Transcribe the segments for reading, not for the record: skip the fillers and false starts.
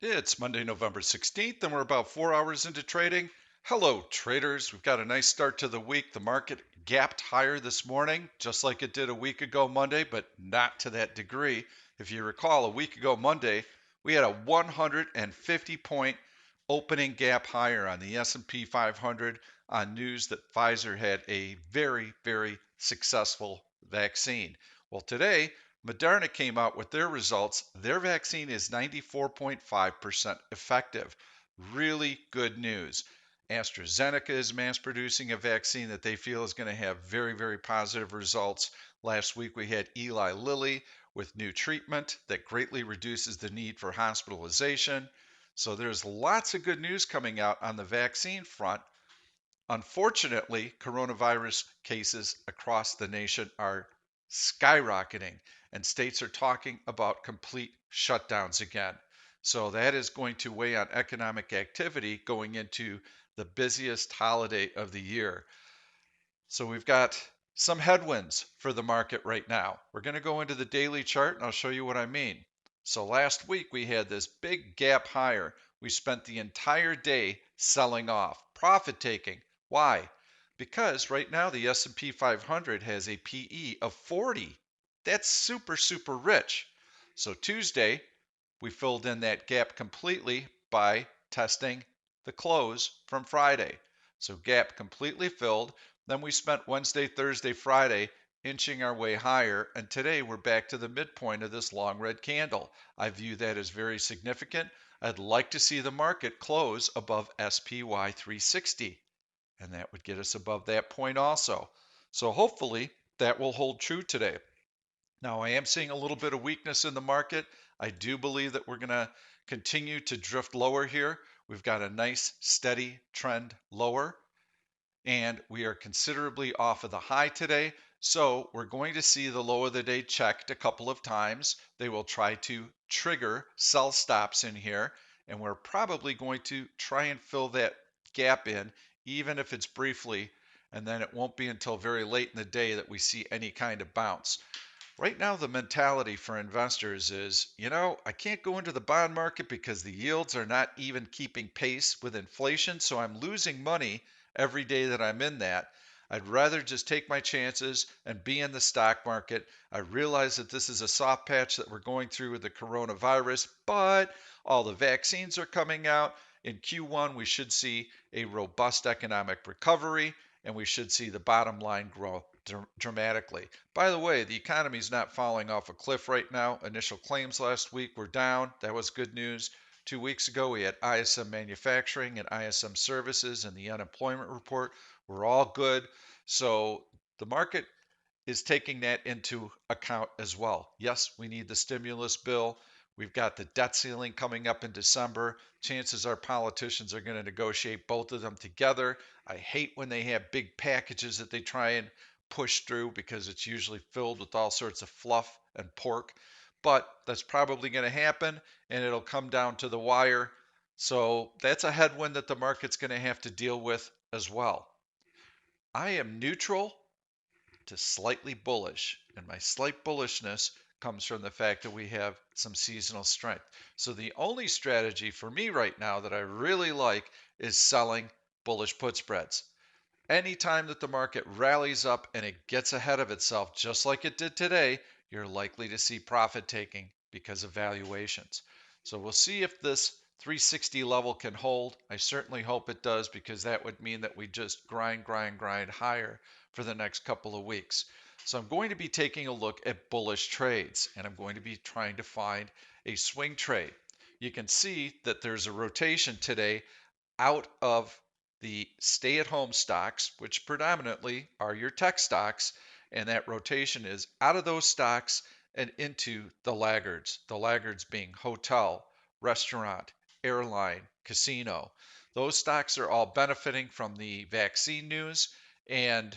It's Monday, November 16th, and we're about 4 hours into trading. Hello, traders. We've got a nice start to the week. The market gapped higher this morning, just like it did a week ago Monday, but not to that degree. If you recall, a week ago Monday, we had a 150 point opening gap higher on the S&P 500 on news that Pfizer had a very, very successful vaccine. Well, today Moderna came out with their results. Their vaccine is 94.5% effective. Really good news. AstraZeneca is mass producing a vaccine that they feel is going to have very, very positive results. Last week we had Eli Lilly with new treatment that greatly reduces the need for hospitalization. So there's lots of good news coming out on the vaccine front. Unfortunately, coronavirus cases across the nation are skyrocketing, and states are talking about complete shutdowns again. So that is going to weigh on economic activity going into the busiest holiday of the year. So we've got some headwinds for the market right now. We're going to go into the daily chart and I'll show you what I mean. So last week we had this big gap higher. We spent the entire day selling off, profit taking. Why? Because right now the S&P 500 has a PE of 40. That's super, super rich. So Tuesday, we filled in that gap completely by testing the close from Friday. So gap completely filled. Then we spent Wednesday, Thursday, Friday inching our way higher, and today we're back to the midpoint of this long red candle. I view that as very significant. I'd like to see the market close above SPY 360, and that would get us above that point also. So hopefully that will hold true today. Now, I am seeing a little bit of weakness in the market. I do believe that we're going to continue to drift lower here. We've got a nice steady trend lower, and we are considerably off of the high today. So we're going to see the low of the day checked a couple of times. They will try to trigger sell stops in here, and we're probably going to try and fill that gap in, even if it's briefly, and then it won't be until very late in the day that we see any kind of bounce. Right now, the mentality for investors is, I can't go into the bond market because the yields are not even keeping pace with inflation, so I'm losing money every day that I'm in that. I'd rather just take my chances and be in the stock market. I realize that this is a soft patch that we're going through with the coronavirus, but all the vaccines are coming out. In Q1, we should see a robust economic recovery, and we should see the bottom line grow dramatically. By the way, the economy is not falling off a cliff right now. Initial claims last week were down. That was good news. 2 weeks ago, we had ISM manufacturing and ISM services, and the unemployment report were all good. So the market is taking that into account as well. Yes, we need the stimulus bill. We've got the debt ceiling coming up in December. Chances are politicians are going to negotiate both of them together. I hate when they have big packages that they try and push through because it's usually filled with all sorts of fluff and pork. But that's probably going to happen and it'll come down to the wire. So that's a headwind that the market's going to have to deal with as well. I am neutral to slightly bullish. And my slight bullishness comes from the fact that we have some seasonal strength. So the only strategy for me right now that I really like is selling bullish put spreads. Anytime that the market rallies up and it gets ahead of itself, just like it did today, you're likely to see profit taking because of valuations. So we'll see if this 360 level can hold. I certainly hope it does because that would mean that we just grind, grind, grind higher for the next couple of weeks. So I'm going to be taking a look at bullish trades and I'm going to be trying to find a swing trade. You can see that there's a rotation today out of the stay at home stocks, which predominantly are your tech stocks, and that rotation is out of those stocks and into the laggards being hotel, restaurant, airline, casino. Those stocks are all benefiting from the vaccine news, and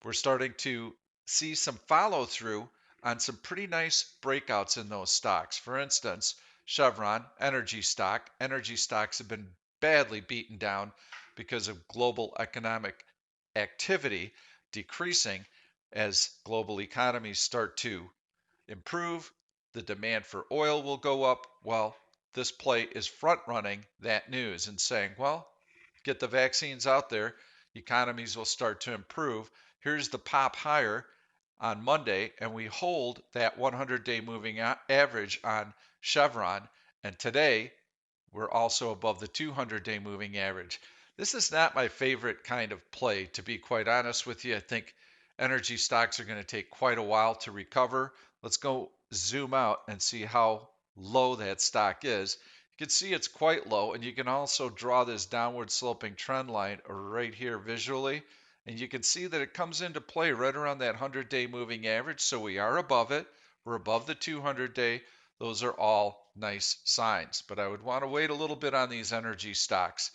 we're starting to see some follow through on some pretty nice breakouts in those stocks. For instance, Chevron, energy stocks have been badly beaten down because of global economic activity decreasing as global economies start to improve. The demand for oil will go up. Well, this play is front running that news and saying, well, get the vaccines out there, economies will start to improve. Here's the pop higher on Monday, and we hold that 100-day moving average on Chevron. And today, we're also above the 200-day moving average. This is not my favorite kind of play, to be quite honest with you. I think energy stocks are going to take quite a while to recover. Let's go zoom out and see how low that stock is. You can see it's quite low, and you can also draw this downward sloping trend line right here visually. And you can see that it comes into play right around that 100-day moving average. So we are above it. We're above the 200-day. Those are all nice signs, but I would want to wait a little bit on these energy stocks.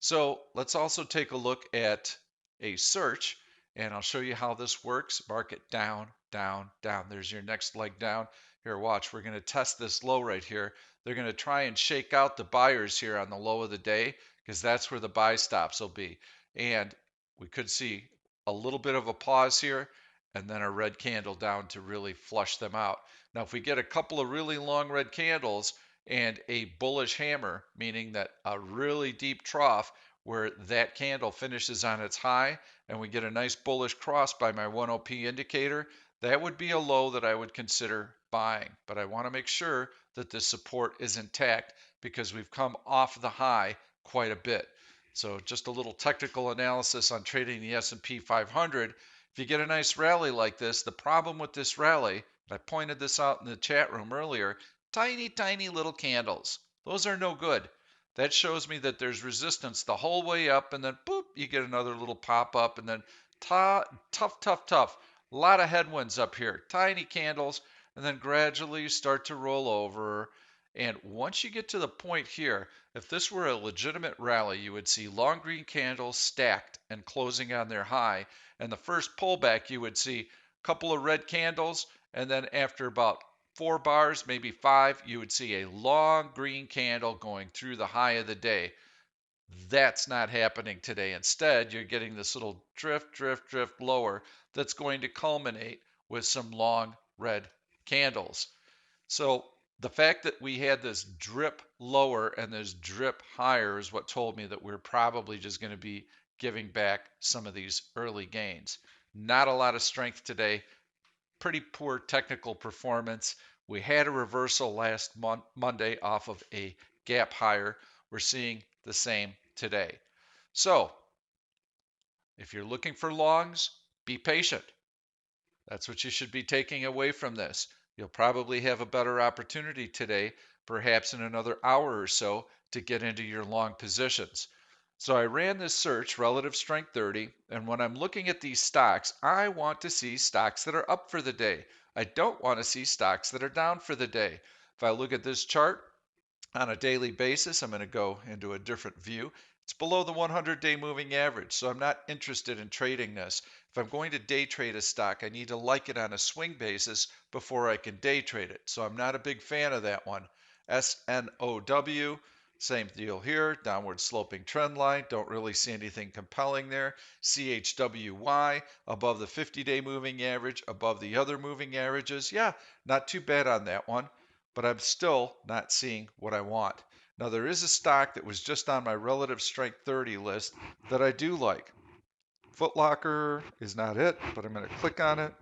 So let's also take a look at a search, and I'll show you how this works. Market down, down, down. There's your next leg down. Here, watch. We're going to test this low right here. They're going to try and shake out the buyers here on the low of the day because that's where the buy stops will be. And we could see a little bit of a pause here and then a red candle down to really flush them out. Now, if we get a couple of really long red candles and a bullish hammer, meaning that a really deep trough where that candle finishes on its high, and we get a nice bullish cross by my 1OP indicator, that would be a low that I would consider buying. But I want to make sure that this support is intact because we've come off the high quite a bit. So just a little technical analysis on trading the S&P 500. If you get a nice rally like this, the problem with this rally, I pointed this out in the chat room earlier, tiny, tiny little candles. Those are no good. That shows me that there's resistance the whole way up, and then boop, you get another little pop up, and then tough, tough, tough. A lot of headwinds up here, tiny candles, and then gradually you start to roll over. And once you get to the point here, if this were a legitimate rally, you would see long green candles stacked and closing on their high. And the first pullback, you would see a couple of red candles, and then after about 4 bars, maybe 5, you would see a long green candle going through the high of the day. That's not happening today. Instead, you're getting this little drift, drift, drift lower that's going to culminate with some long red candles. So the fact that we had this drip lower and this drip higher is what told me that we're probably just going to be giving back some of these early gains. Not a lot of strength today. Pretty poor technical performance. We had a reversal last Monday off of a gap higher. We're seeing the same today. So if you're looking for longs, be patient. That's what you should be taking away from this. You'll probably have a better opportunity today, perhaps in another hour or so, to get into your long positions. So I ran this search, relative strength 30, and when I'm looking at these stocks, I want to see stocks that are up for the day. I don't want to see stocks that are down for the day. If I look at this chart on a daily basis, I'm going to go into a different view. It's below the 100-day moving average, so I'm not interested in trading this. If I'm going to day trade a stock, I need to like it on a swing basis before I can day trade it. So I'm not a big fan of that one. SNOW, same deal here, downward sloping trend line. Don't really see anything compelling there. CHWY, above the 50-day moving average, above the other moving averages. Yeah, not too bad on that one, but I'm still not seeing what I want. Now, there is a stock that was just on my relative strength 30 list that I do like. Foot Locker is not it, but I'm going to click on it.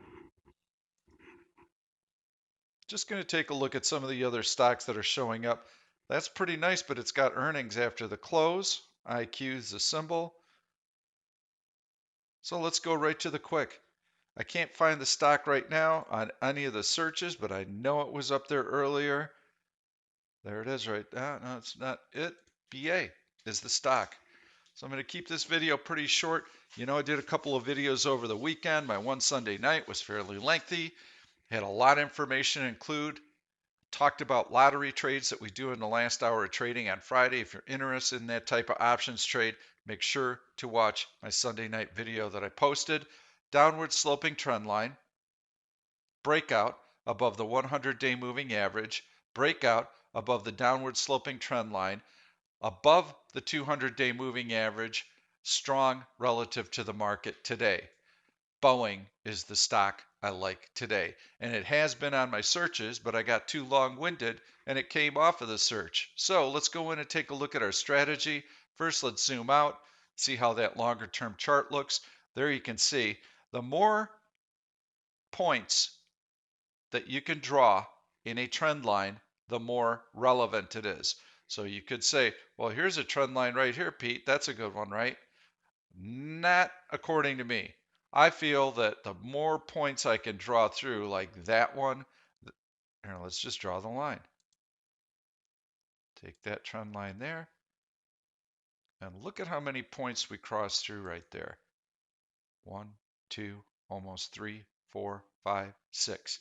Just going to take a look at some of the other stocks that are showing up. That's pretty nice, but it's got earnings after the close. IQ is the symbol. So let's go right to the quick. I can't find the stock right now on any of the searches, but I know it was up there earlier. There it is right now. No, it's not it. BA is the stock. So I'm going to keep this video pretty short. You know, I did a couple of videos over the weekend. My one Sunday night was fairly lengthy. Had a lot of information include. Talked about lottery trades that we do in the last hour of trading on Friday. If you're interested in that type of options trade, make sure to watch my Sunday night video that I posted. Downward sloping trend line, breakout above the 100-day moving average, breakout above the downward sloping trend line, above the 200-day moving average, strong relative to the market today. Boeing is the stock I like today. And it has been on my searches, but I got too long-winded and it came off of the search. So let's go in and take a look at our strategy. First, let's zoom out, see how that longer term chart looks. There you can see the more points that you can draw in a trend line, the more relevant it is. So you could say, well, here's a trend line right here, Pete. That's a good one, right? Not according to me. I feel that the more points I can draw through, like that one, here, let's just draw the line. Take that trend line there, and look at how many points we crossed through right there. 1, 2, almost 3, 4, 5, 6.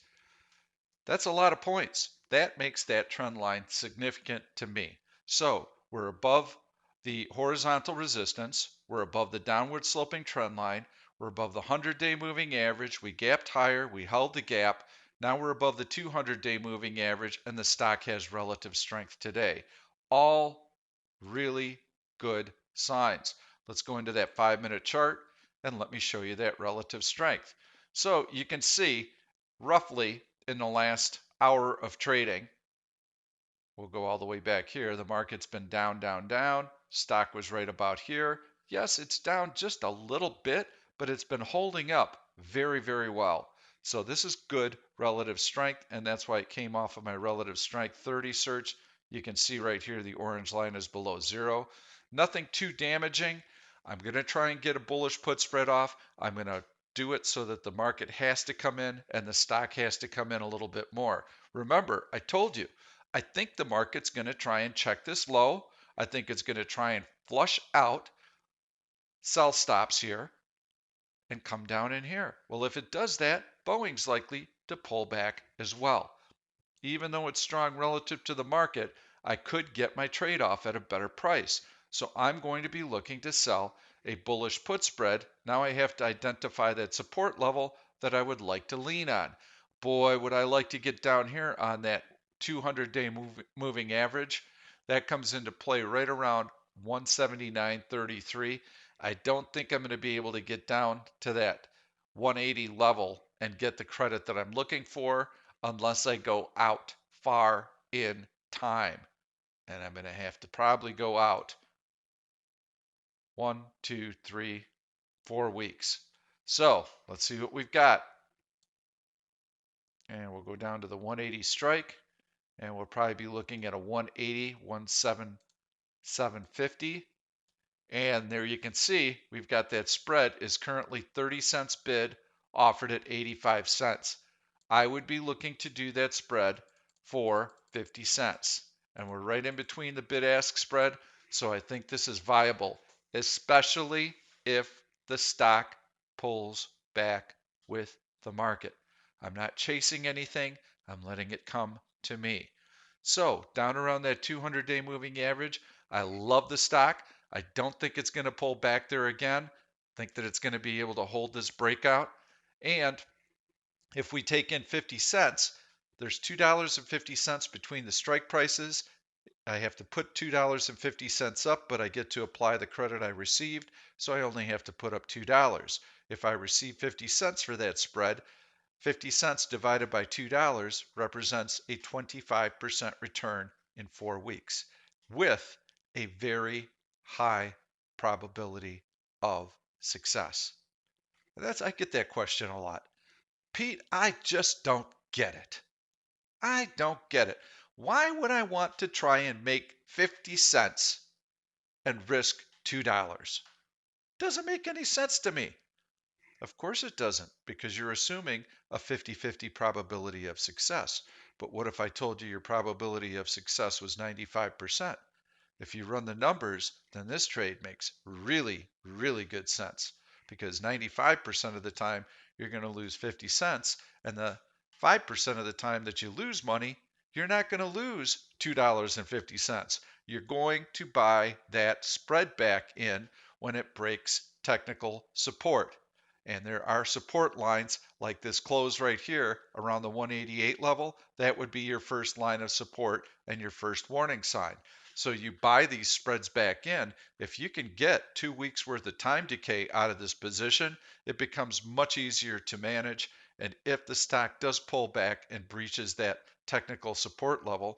That's a lot of points. That makes that trend line significant to me. So we're above the horizontal resistance. We're above the downward sloping trend line. We're above the 100-day moving average. We gapped higher. We held the gap. Now we're above the 200-day moving average, and the stock has relative strength today. All really good signs. Let's go into that 5-minute chart, and let me show you that relative strength. So you can see roughly in the last hour of trading, we'll go all the way back here. The market's been down, down, down. Stock was right about here. Yes, it's down just a little bit, but it's been holding up very, very well. So this is good relative strength, and that's why it came off of my relative strength 30 search. You can see right here the orange line is below zero. Nothing too damaging. I'm going to try and get a bullish put spread off. I'm going to do it so that the market has to come in and the stock has to come in a little bit more. Remember, I told you, I think the market's going to try and check this low. I think it's going to try and flush out sell stops here and come down in here. Well, if it does that, Boeing's likely to pull back as well. Even though it's strong relative to the market, I could get my trade off at a better price. So I'm going to be looking to sell a bullish put spread. Now I have to identify that support level that I would like to lean on. Boy, would I like to get down here on that 200-day moving average. That comes into play right around 179.33. I don't think I'm going to be able to get down to that 180 level and get the credit that I'm looking for unless I go out far in time. And I'm going to have to probably go out 1, 2, 3, 4 weeks. So let's see what we've got. And we'll go down to the 180 strike. And we'll probably be looking at a 180, 177.50. And there you can see we've got that spread is currently 30 cents bid, offered at 85 cents. I would be looking to do that spread for 50 cents. And we're right in between the bid ask spread. So I think this is viable, especially if the stock pulls back with the market. I'm not chasing anything. I'm letting it come to me. So down around that 200-day moving average, I love the stock. I don't think it's going to pull back there again. I think that it's going to be able to hold this breakout. And if we take in 50 cents, there's $2.50 between the strike prices. I have to put $2.50 up, but I get to apply the credit I received, so I only have to put up $2. If I receive 50 cents for that spread, 50 cents divided by $2 represents a 25% return in 4 weeks with a very high probability of success. I get that question a lot. Pete, I just don't get it. I don't get it. Why would I want to try and make 50 cents and risk $2? Doesn't make any sense to me. Of course it doesn't, because you're assuming a 50-50 probability of success. But what if I told you your probability of success was 95%? If you run the numbers, then this trade makes really, really good sense, because 95% of the time you're going to lose 50 cents, and the 5% of the time that you lose money, you're not going to lose $2.50. You're going to buy that spread back in when it breaks technical support. And there are support lines like this close right here around the 188 level. That would be your first line of support and your first warning sign. So you buy these spreads back in. If you can get 2 weeks worth of time decay out of this position, it becomes much easier to manage. And if the stock does pull back and breaches that technical support level,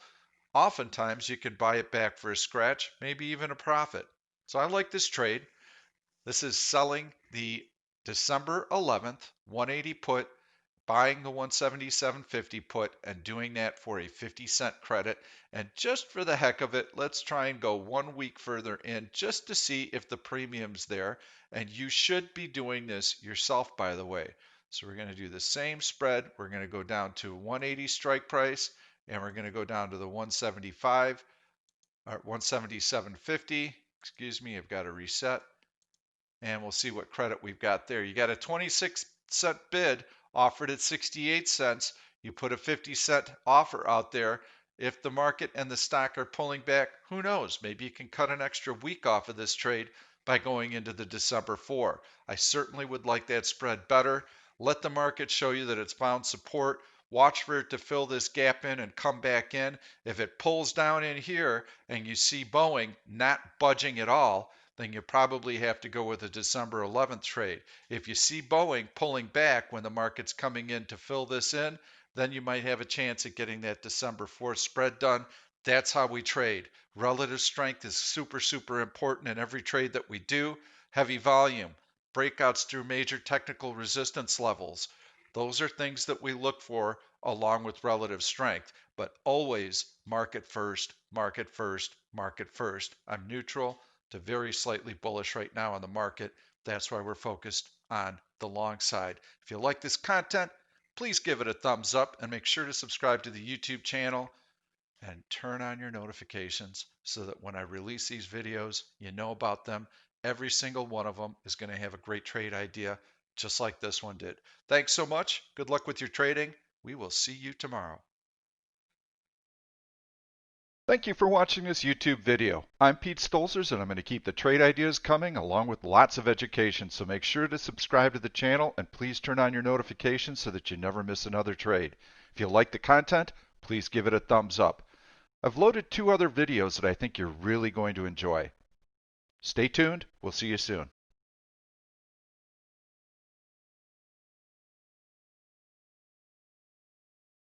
oftentimes you can buy it back for a scratch, maybe even a profit. So I like this trade. This is selling the December 11th 180 put, buying the 177.50 put, and doing that for a 50-cent credit. And just for the heck of it, let's try and go 1 week further in just to see if the premium's there. And you should be doing this yourself, by the way. So we're going to do the same spread. We're going to go down to 180 strike price, and we're going to go down to the 175 or 177.50. Excuse me, I've got to reset, and we'll see what credit we've got there. You got a 26-cent bid offered at 68 cents. You put a 50-cent offer out there. If the market and the stock are pulling back, who knows? Maybe you can cut an extra week off of this trade by going into the December 4. I certainly would like that spread better. Let the market show you that it's found support. Watch for it to fill this gap in and come back in. If it pulls down in here and you see Boeing not budging at all, then you probably have to go with a December 11th trade. If you see Boeing pulling back when the market's coming in to fill this in, then you might have a chance at getting that December 4th spread done. That's how we trade. Relative strength is super, super important in every trade that we do. Heavy volume, breakouts through major technical resistance levels. Those are things that we look for along with relative strength, but always market first, market first, market first. I'm neutral to very slightly bullish right now on the market. That's why we're focused on the long side. If you like this content, please give it a thumbs up and make sure to subscribe to the YouTube channel and turn on your notifications so that when I release these videos, you know about them. Every single one of them is going to have a great trade idea, just like this one did. Thanks so much. Good luck with your trading. We will see you tomorrow. Thank you for watching this YouTube video. I'm Pete Stolzers, and I'm going to keep the trade ideas coming along with lots of education. So make sure to subscribe to the channel and please turn on your notifications so that you never miss another trade. If you like the content, please give it a thumbs up. I've loaded 2 other videos that I think you're really going to enjoy. Stay tuned. We'll see you soon.